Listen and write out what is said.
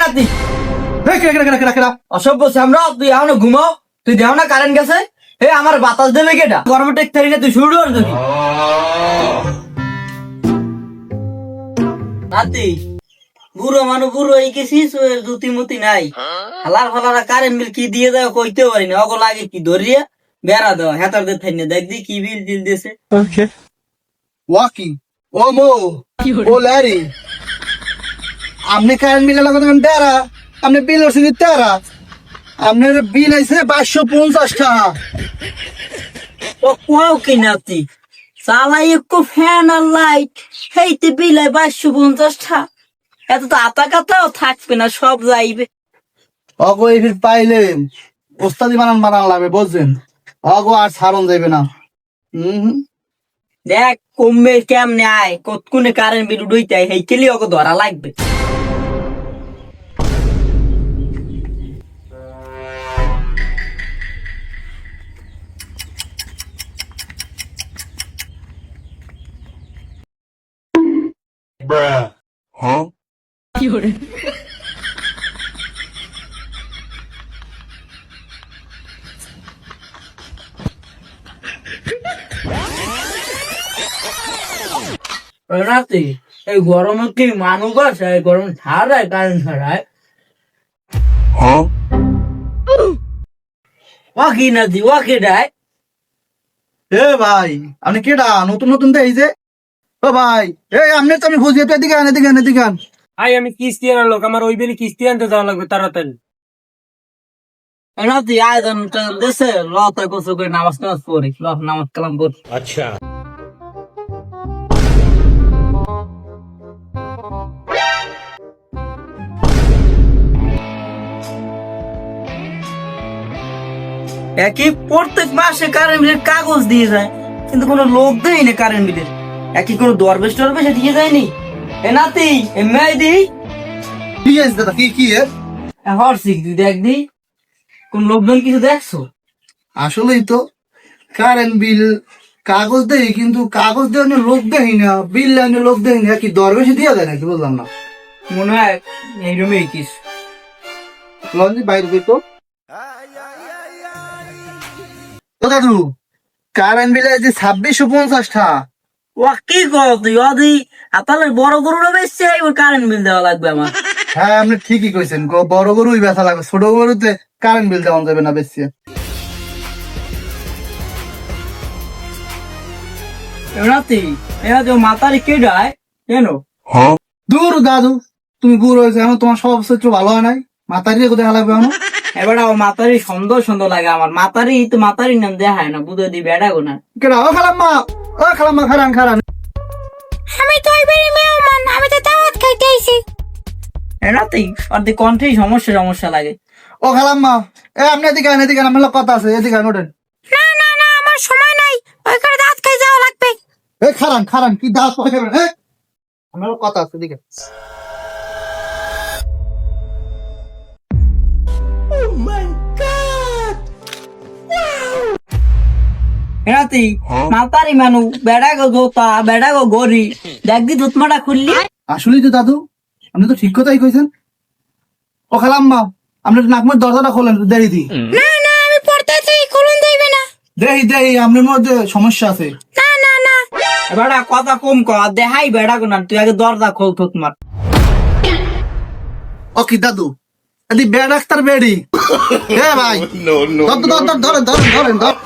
নাতি অসভ্য আমরা তুই এখনো ঘুমাও, তুই দেও না কারেন্ট গেছে। আমার বাতাস দেবে কেটা? গরমে টেক থাকি তুই শুরু কর যদি নাতি। বুড়ো মানুষ বুড়ো হয়ে গেছিস, জুতি মুতি নাই। হালার ফালারা কারেন্ট বিল কি দিয়ে দেয় কইতে পারি না। অগো লাগে কি ধরিয়া বেড়া দেওয়া হেতার দিয়ে থাই না, দেখ দি কি বিল দিল দিয়েছে। ওয়াকি ও মো ও ল্যারি, আপনি কারেন্ট বিল লাগাতে তেরা, আপনি বিল হচ্ছে তেরা, আপনার বিল আইছে 550 টাকা। ও কোয়াও কি নাতি, চালাই একটু ফ্যান আর লাইট হেইতে বিলাই 550 টাকা। এত তো আতা কাতাও থাকবে না, সব যাইবে। অগো এই ফির পাইলে ওস্তাদি বানান লাগবে বুঝছেন, অগো আর ছাড়ন যাইবে না। দেখ কমবে কেমনে আয়, কতক্ষণে কারেন্ট বিল উঠইতে হেই কেলি ওকে ধরা লাগবে। রাতে এই গরমে কি মানুষ আছে? গরম ছাড়ায় কারেন্ট ছাড়ায় ওয়াকি নাতি ওয়াকি ডায়। এ ভাই আপনি কেডা? নতুন নতুন দেই যে ও ভাই, এই আপনি তো আমি বুঝি, এদিকে আন এদিকে আন এদিকে আন। ভাই আমি কিস্তি আনার লোক, আমার ওই বেলি কিস্তি আনতে যাওয়া লাগবে তাড়াতাড়ি। নাতি আয়োজন দেশে লতা কচু করে নামাজ টামাজ পড়ি, নামাজ কালাম পড়ি। আচ্ছা একই প্রত্যেক মাসে কারেন্ট বিলের কাগজ দিয়ে যায়, কিন্তু কোনো লোক দেয় না কারেন্ট বিলের। একই কোনো দরবেশ টরবেশে দিয়ে যায়নি। এ নাতি এ মেয়েদি কি আছে দাদা? কি কি এর? হরসিক তুই দেখ দি কোন লোকজন কিছু দেখছো? আসলেই তো কারেন্ট বিল কাগজ দেই, কিন্তু কাগজ দেওয়ার লোক দেই না, বিল লাইনে লোক দেই না, কি দর বেশি দিয়া যায় নাকি বললাম না। মনে হয় এই রুমে কিস লঞ্জি বাইরে দিত তো দাদু, কারেন্ট বিল আছে 2650 টাকা। ও কি কর তুই? অদি আপনার বড় গরুটা বেশি ওর কারেন্ট বিল দেওয়া লাগবে আমার। হ্যাঁ আপনি ঠিকই কইছেন, বড় গরুই বেচা লাগবে, ছোট গরুতে কারেন্ট বিল দেওয়া যাবে না বেশি। নাতি এরা তো মাতারি কে ডায় কেন? দূর দাদু, তুমি বুড়ো হয়েছে এখন, তোমার সব চরিত্র ভালো হয় নাই, মাথারি কোথায় লাগবে এখন? এবার মাতারি সুন্দর সুন্দর লাগে আমার। মাতারি তো মাতারি নাম দেখায় না, বুধ দি বেড়া গো না। কেডা? ও খালাম্মা, ও খালাম্মা, খারান খারান। আমি তো ওই বাড়ির মেহমান, আমি তো দাওয়াত খাইতে আইছি। নাতি অর্ধেক কণ্ঠেই সমস্যা সমস্যা লাগে। ও খালাম্মা, এ আপনি এদিকে আন এদিকে আন, আমার কথা আছে, এদিকে আন ওঠেন। না না না, আমার সময় নাই, ওই করে দাওয়াত খাই যাওয়া লাগবে। এ খারান খারান, কি দাঁত পয়সা আমার কথা আছে এদিকে। নাতি মাতারি মানু বেড়া গো জোতা বেড়া গো গরি দেখ দি দুধমাটা খুললি। আসলেই তো দাদু, আপনি তো ঠিক কথাই কইছেন। ও খালাম্মা, আপনি নাকমের দরজাটা খোলেন, দেরি দি। না না, আমি পড়তে চাই, খুলুন দিবে না। দেহি দেহি, আপনার মধ্যে সমস্যা আছে। না না না, বেড়া কথা কম কর, দেখাই বেড়া গো না, তুই আগে দরজা খোল তুতমার। ও কি দাদু, এদি বেড ডাক্তার বেডি। এ ভাই ধরেন ধরেন ধরেন ধরেন ধর।